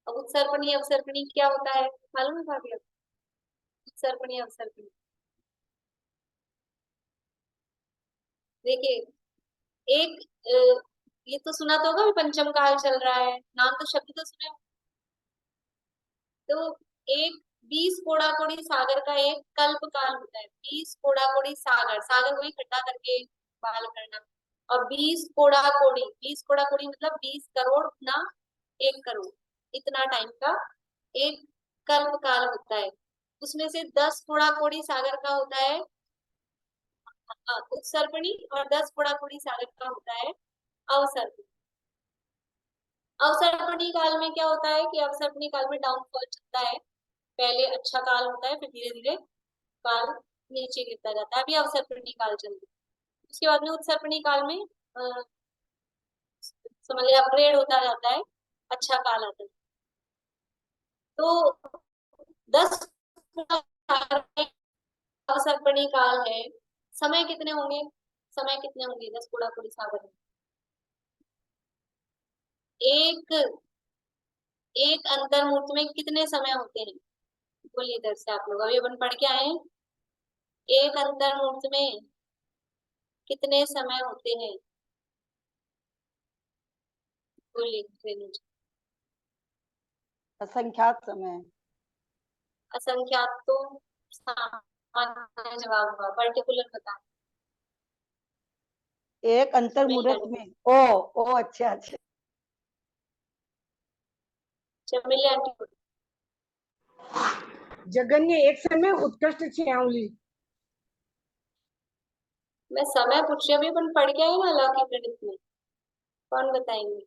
अब उत्सर्पणी अवसर्पणी क्या होता है मालूम है भाभी? उत्सर्पणी अवसर्पणी देखिए, एक ये तो सुना तो होगा, पंचम काल चल रहा है, नाम तो शब्द तो सुने हो। तो एक 20 कोड़ा कोड़ी सागर का एक कल्प काल होता है। 20 कोड़ा कोड़ी सागर, सागर को इकट्ठा करके पाल करना। और 20 कोड़ा कोड़ी, 20 कोड़ा कोड़ी मतलब 20 करोड़ ना 1 करोड़, इतना टाइम का एक कल्प काल होता है। उसमें से 10 कोड़ा कोड़ी सागर का होता है उत्सर्पणी, और 10 कोड़ा कोड़ी सागर का होता है अवसर्पणी। अवसर्पणी काल में क्या होता है कि अवसर्पणी काल में डाउनफॉल चलता है। पहले अच्छा काल होता है, फिर धीरे धीरे काल नीचे गिरता जाता है। अभी अवसर्पणी काल चल रही है। उसके बाद में उत्सर्पणी काल में समझ लिया अपग्रेड होता जाता है, अच्छा काल आता है। तो 10 अवसर्पणी काल है। समय कितने होंगे? समय कितने होंगे 10 कोड़ा कोड़ी सागर में? एक एक अंतर्मुहूर्त में कितने समय होते हैं? बोलिए इधर से आप लोग, अभी अपन पढ़ के आए हैं। एक अंतर्मुहूर्त में कितने समय होते हैं? बोलिए। असंख्यात समय। असंख्यात तो सामान्य जवाब हुआ, पर्टिकुलर बता। एक अंतर्मुहूर्त में, ओ ओ अच्छा अच्छा। चमेली आंटी बोलो। जगन्य एक समय उत्कृष्ट छावली। मैं समय पूछ रही हूँ, अभी अपन पढ़ के आए ना अलौकिक गणित में, कौन बताएंगे?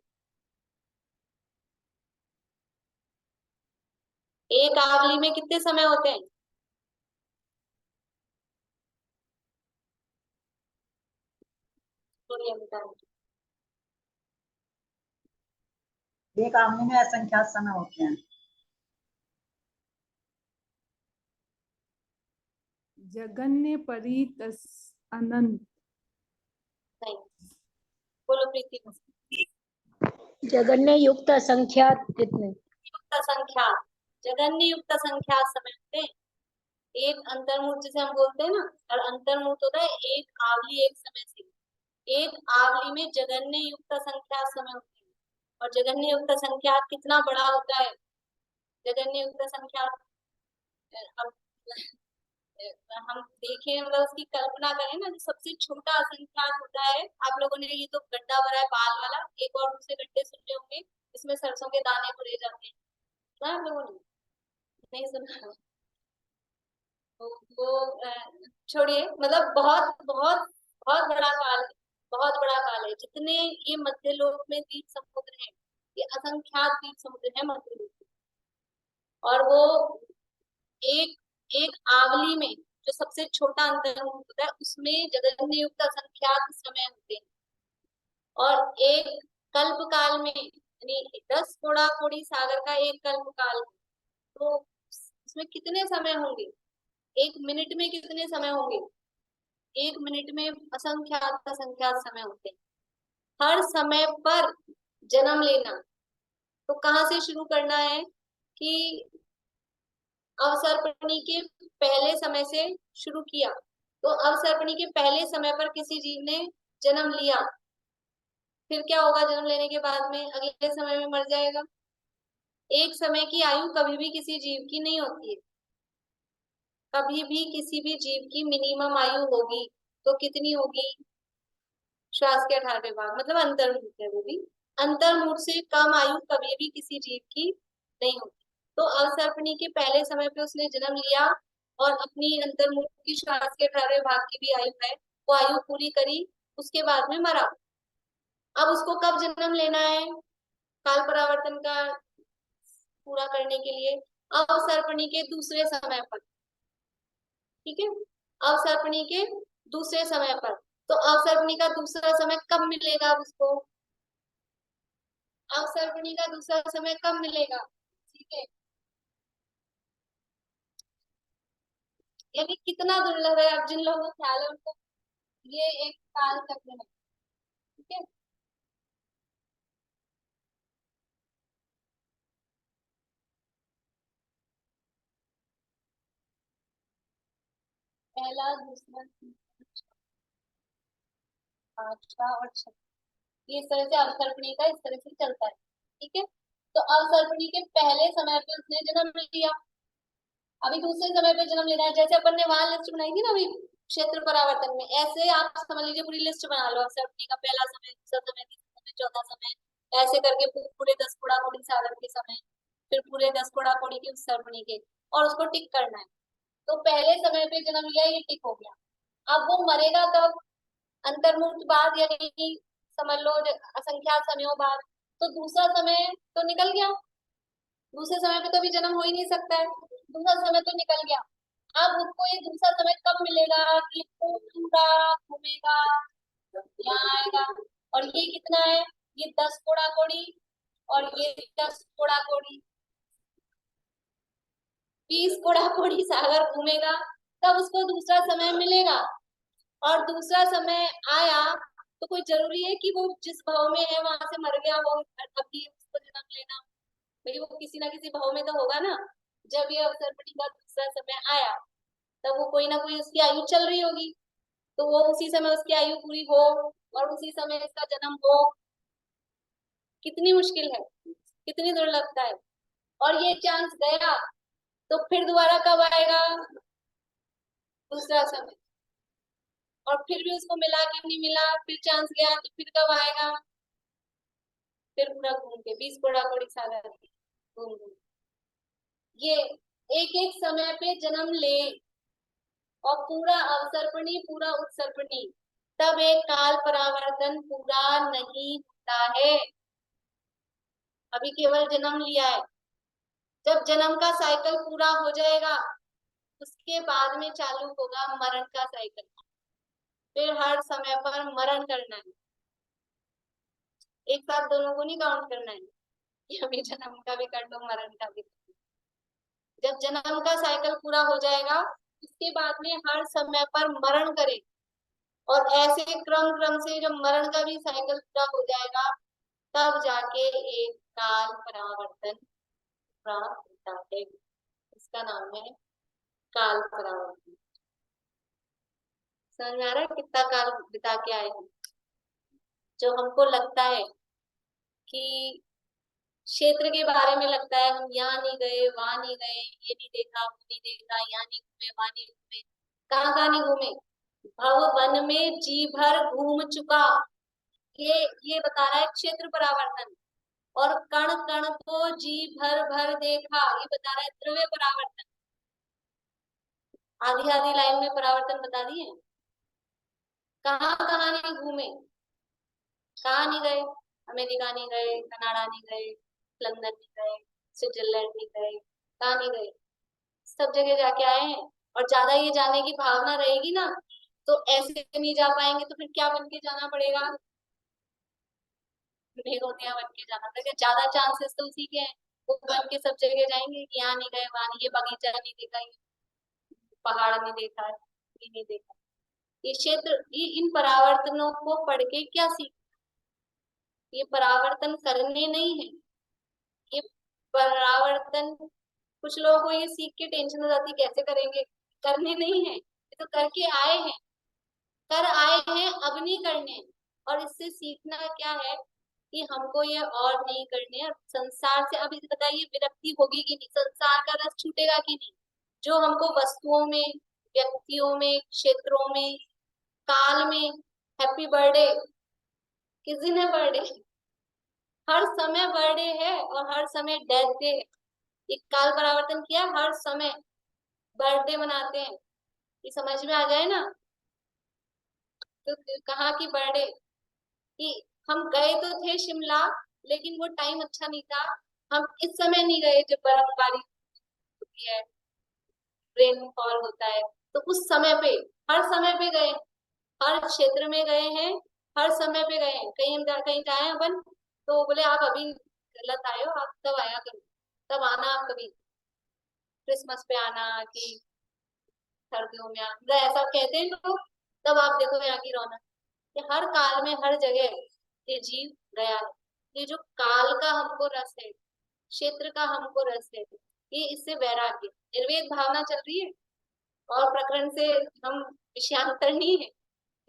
एक आवली में कितने समय होते हैं? बोलिए बताओ। एक आवली में असंख्यात समय होते हैं। जगन्य परित अनंत। नहीं, बोलो प्रीति। जगन्य युक्त असंख्यात कितने? युक्त संख्यात, जगन्य युक्त संख्यात समय होते हैं। एक अंतर्मुहूर्त जिसे हम बोलते हैं ना, और अंतर्मुहूर्त होता है एक आवली एक समय से। एक आवली में जगन्य युक्त संख्यात समय होते हैं। और जगन्य युक्त संख्यात कितना बड़ा होता है? जगन्य युक्त संख्यात अब हम देखें, मतलब उसकी कल्पना करें ना, जो सबसे छोटा असंख्यात होता है, आप लोगों ने ये तो गड्ढा भरा है बाल वाला, एक और दूसरे गड्ढे सुने होंगे, इसमें सरसों के दाने भरे जाते हैं ना, आप लोगों ने नहीं सुना? वो छोड़िए, मतलब बहुत बहुत बहुत बड़ा काल है, बहुत बड़ा काल है। जितने ये मध्य लोक में द्वीप समुद्र है, ये असंख्यात द्वीप समुद्र है मध्य लोक में। और वो एक एक आवली में जो सबसे छोटा अंतर्मुहूर्त होता है, उसमें जगन्य युक्त असंख्यात समय होते हैं। और एक कल्प काल में, यानी 10 कोड़ा कोड़ी सागर का एक कल्प काल, तो उसमें कितने समय होंगे? एक मिनट में कितने समय होंगे? एक मिनट में असंख्यात असंख्यात समय होते हैं। हर समय पर जन्म लेना, तो कहाँ से शुरू करना है कि अवसर्पणी के पहले समय से शुरू किया, तो अवसर्पणी के पहले समय पर किसी जीव ने जन्म लिया, फिर क्या होगा? जन्म लेने के बाद में अगले समय में मर जाएगा। एक समय की आयु कभी भी किसी जीव की नहीं होती है। कभी भी किसी भी जीव की मिनिमम आयु होगी तो कितनी होगी? श्वास के 18वें भाग, मतलब अंतर्मुहूर्त है वो भी। अंतर्मुहूर्त से कम आयु कभी भी किसी जीव की नहीं होती। तो अवसर्पणी के पहले समय पे उसने जन्म लिया और अपनी अंतर्मुहूर्त की श्वास के 18वें भाग की भी आयु है, वो आयु पूरी करी, उसके बाद में मरा। अब उसको कब जन्म लेना है काल परावर्तन का पूरा करने के लिए? अवसर्पणी के दूसरे समय पर, ठीक है, अवसर्पणी के दूसरे समय पर। तो अवसर्पणी का दूसरा समय कब मिलेगा उसको? अवसर्पणी का दूसरा समय कब मिलेगा? ठीक है, यानी कितना दुर्लभ है। अब जिन लोगों को ख्याल है उनको ये एक काल चक्र है। ठीक है, पहला, दूसरा, तीसरा, पांचवा और छठा, ये इस तरह से अवसर्पणी का इस तरह से चलता है। ठीक है, तो अवसर्पणी के पहले समय पे उसने जन्म लिया, अभी दूसरे समय पे जन्म लेना है। जैसे अपन ने वहां लिस्ट बनाई थी ना अभी क्षेत्र परावर्तन में, ऐसे आप समझ लीजिए पूरी लिस्ट बना लो। अवसर्पणी का पहला समय, दूसरा समय, तीसरा समय, चौथा समय, ऐसे करके पूरे 10 कोड़ा कोड़ी सागर के समय, फिर पूरे 10 कोड़ा कोड़ी के उत्सर्पणी के, और उसको टिक करना है। तो पहले समय पे जन्म लिया, ये टिक हो गया। अब वो मरेगा कब? अंतर्मुक्त बाद, यानी समझ लो असंख्यात समयों बाद। तो दूसरा समय तो निकल गया, दूसरे समय पे तो अभी जन्म हो ही नहीं सकता है, दूसरा समय तो निकल गया। अब उसको ये दूसरा समय कब मिलेगा कि पूरा घूमेगा, यहाँ आएगा। और ये कितना है? ये 10 कोड़ा कोड़ी, और ये 10 कोड़ा कोड़ी, 20 कोड़ा कोड़ी सागर घूमेगा, तब उसको दूसरा समय मिलेगा। और दूसरा समय आया तो कोई जरूरी है कि वो जिस भाव में है वहां से मर गया वो अभी उसको जन्म लेना? भाई वो किसी ना किसी भाव में तो होगा ना। जब ये अवसर्पणी का दूसरा समय आया तब वो कोई ना कोई उसकी आयु चल रही होगी, तो वो उसी समय उसकी आयु पूरी हो और उसी समय इसका जन्म हो। कितनी मुश्किल है, कितनी दुर्लभता है। और ये चांस गया तो फिर दोबारा कब आएगा? दूसरा समय। और फिर भी उसको मिला कि नहीं मिला, फिर चांस गया तो फिर कब आएगा? फिर पूरा घूम के 20 कोड़ा कोड़ी सागर घूम घूम ये एक एक समय पे जन्म ले, और पूरा अवसर्पणी पूरा उत्सर्पणी, तब एक काल परावर्तन पूरा नहीं होता है। अभी केवल जन्म लिया है, जब जन्म का साइकिल पूरा हो जाएगा उसके बाद में चालू होगा मरण का साइकिल। फिर हर समय पर मरण करना है, एक साथ दोनों को नहीं काउंट करना है कि अभी जन्म का भी कर लो मरण का भी। जब जन्म का साइकिल पूरा हो जाएगा उसके बाद में हर समय पर मरण करे, और ऐसे क्रम क्रम से जब मरण का भी साइकिल पूरा हो जाएगा तब जाके एक काल परावर्तन प्राप्त होता है। इसका नाम है काल परावर्तन। समझ में आ रहा है कितना काल बिता के आए हैं? जो हमको लगता है कि क्षेत्र के बारे में लगता है हम यहाँ नहीं गए, वहां नहीं गए, ये नहीं देखा, वो नहीं देखा, यहाँ नहीं घूमे, वहां नहीं घूमे, कहाँ कहाँ नहीं घूमे। भव वन में जी भर घूम चुका, ये बता रहा है क्षेत्र परावर्तन। और कण कण को जी भर भर देखा, ये बता रहा है द्रव्य परावर्तन। आधी आधी लाइन में परावर्तन बता दिए। कहाँ कहाँ नहीं घूमे, कहाँ नहीं गए? अमेरिका नहीं गए, कनाडा नहीं गए, लंदन नहीं गए, स्विट्जरलैंड नहीं गए, कहाँ नहीं गए? सब जगह जाके आए हैं। और ज्यादा ये जाने की भावना रहेगी ना तो ऐसे नहीं जा पाएंगे, तो फिर क्या बन के जाना पड़ेगा? बेगोतिया बन के जाना पड़ेगा। ज्यादा चांसेस तो उसी के हैं, वो बन के सब जगह जाएंगे कि यहाँ नहीं गए, वहां नहीं, ये बगीचा नहीं देखा, ये पहाड़ नहीं देखा, ये नहीं देखा। ये क्षेत्र, ये इन परावर्तनों को पढ़ के क्या सीख? ये परावर्तन करने नहीं है, ये परावर्तन, कुछ लोगों को ये सीख के टेंशन हो जाती कैसे करेंगे, करने नहीं है, ये तो करके आए हैं, कर आए हैं, अब नहीं करने। और इससे सीखना क्या है कि हमको ये और नहीं करने हैं। संसार से अब इसे बताइए विरक्ति होगी कि नहीं, संसार का रस छूटेगा कि नहीं? जो हमको वस्तुओं में, व्यक्तियों में, क्षेत्रों में, काल में, हैप्पी बर्थडे, किस दिन है बर्थडे? हर समय बर्थडे है और हर समय डेथ डे। एक काल परावर्तन किया, हर समय बर्थडे मनाते हैं। ये समझ में आ जाए ना, तो कहाँ की बर्थडे कि हम गए तो थे शिमला, लेकिन वो टाइम अच्छा नहीं था। हम इस समय नहीं गए जब बर्फबारी होती है, रेनफॉल होता है, तो उस समय पे, हर समय पे गए, हर क्षेत्र में गए हैं, हर समय पे गए हैं। कहीं हम कहीं जाए अपन तो बोले आप अभी गलत आए हो, आप तब आया करो, तब आना आप कभी क्रिसमस पे आना कि सर्दियों में मतलब ऐसा कहते हैं लोग। तब आप देखो यहाँ की रौनक, कि हर काल में हर जगह ये जीव गया है। ये जो काल का हमको रस है, क्षेत्र का हमको रस है, ये इससे वैराग्य निर्वेद भावना चल रही है, और प्रकरण से हम विषयांतर नहीं है,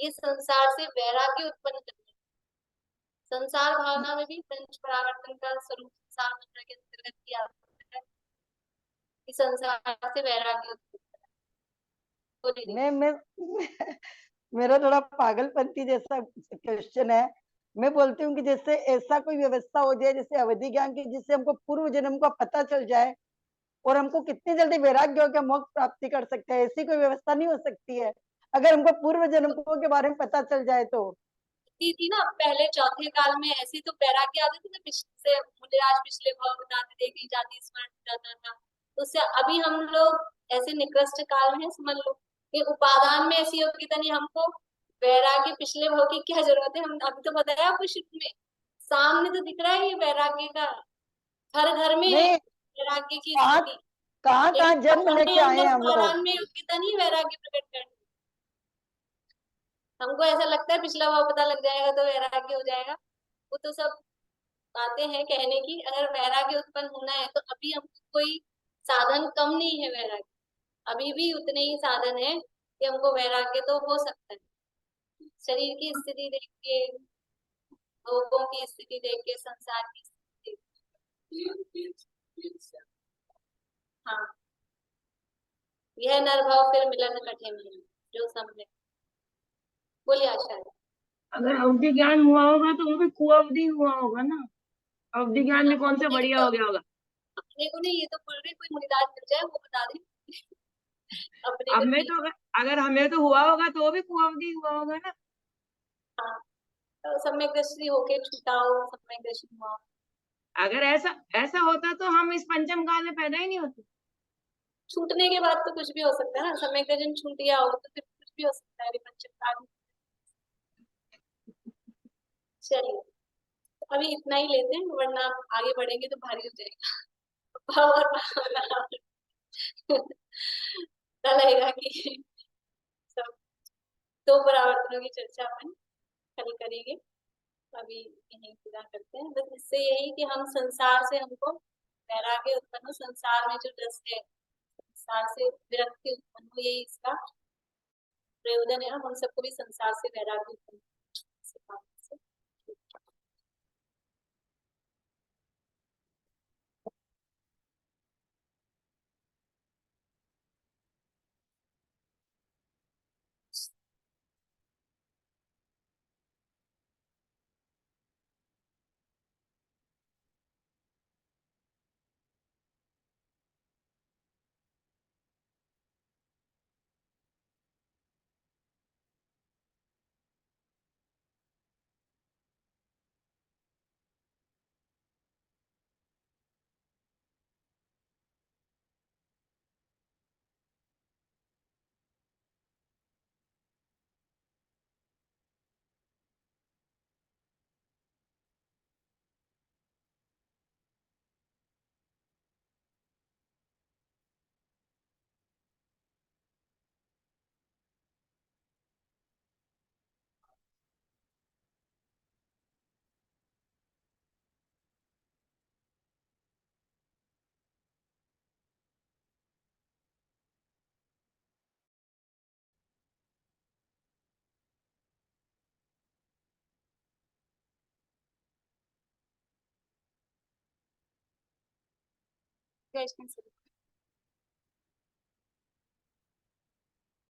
ये संसार से वैराग्य उत्पन्न करना है। संसार भावना में भी पंच परावर्तन का स्वरूप संसार मंत्र के अंतर्गत किया जाता है, कि संसार से वैराग्य उत्पन्न करना है। बोलिए दीदी। मैं मेरा थोड़ा पागलपंती जैसा क्वेश्चन है। मैं बोलती हूँ कि जैसे ऐसा कोई व्यवस्था हो जाए जैसे अवधि ज्ञान की, जिससे हमको पूर्व जन्म का पता चल जाए और हमको कितनी जल्दी वैराग्य होकर मोक्ष प्राप्ति कर सकते हैं। ऐसी कोई व्यवस्था नहीं हो सकती है अगर हमको पूर्व जन्मों के बारे में पता चल जाए तो? थी ना पहले चौथे काल में, ऐसी तो वैराग्य आते थे ना, पिछले से मुनिराज पिछले भाव बताते थे कि जाति स्मरण हो जाता था। तो उससे अभी हम लोग ऐसे निकृष्ट काल में हैं, समझ लो कि उपादान में ऐसी योग्यता नहीं, हमको वैराग्य पिछले भाव की क्या जरूरत है। हम अभी तो बताया आपको शुरू में, सामने तो दिख रहा है ये वैराग्य का, घर घर में है नहीं, वैराग्य की कहाँ स्थिति। कहाँ लेकिन कहाँ जन्म हमें लेके आए हैं अंदर हम लोग। उपादान में योग्यता नहीं वैराग्य प्रकट करने। हमको ऐसा लगता है पिछला भाव पता लग जाएगा तो वैराग्य हो जाएगा। वो तो सब बातें हैं कहने की। अगर वैराग्य उत्पन्न होना है तो अभी हमको कोई साधन कम नहीं है वैराग्य, अभी भी उतने ही साधन है कि हमको वैराग्य तो हो सकता है। शरीर की स्थिति देख के, लोगों की स्थिति देख के, संसार की स्थिति देख के। हाँ, यह नरभाव फिर मिलन कठिन है, जो समझे। बोलिए आशा। अगर अवधि ज्ञान हुआ होगा तो वो भी कुअवधि हुआ होगा ना। अवधि ज्ञान में कौन सा बढ़िया हो गया होगा? अपने को नहीं, ये तो बोल रहे कोई मुनिदास मिल जाए वो बता दे। अपने अब को में नहीं। तो अगर हमें तो हुआ होगा तो वो भी कुअवधि हुआ होगा ना। हाँ, तो सम्यक दृष्टि होके छूटा हो, सम्यक दर्शन हुआ हो। अगर ऐसा ऐसा होता तो हम इस पंचम काल में पैदा ही नहीं होते। छूटने के बाद तो कुछ भी हो सकता है ना, सम्यक दर्शन छूट गया हो तो फिर कुछ भी हो सकता है विपंचम काल में। चलिए, तो अभी इतना ही लेते हैं, वरना आगे बढ़ेंगे तो भारी हो जाएगा। भाव और भावना पता लगेगा कि सब दो परावर्तनों की चर्चा अपन कल करेंगे। अभी यहीं पूरा करते हैं। बस इससे यही कि हम संसार से हमको वैराग्य उत्पन्न हो, संसार में जो रस है, संसार से विरक्ति उत्पन्न हो, यही इसका प्रयोजन है। हम सबको भी संसार से वैराग्य उत्पन्न हो। Guys, can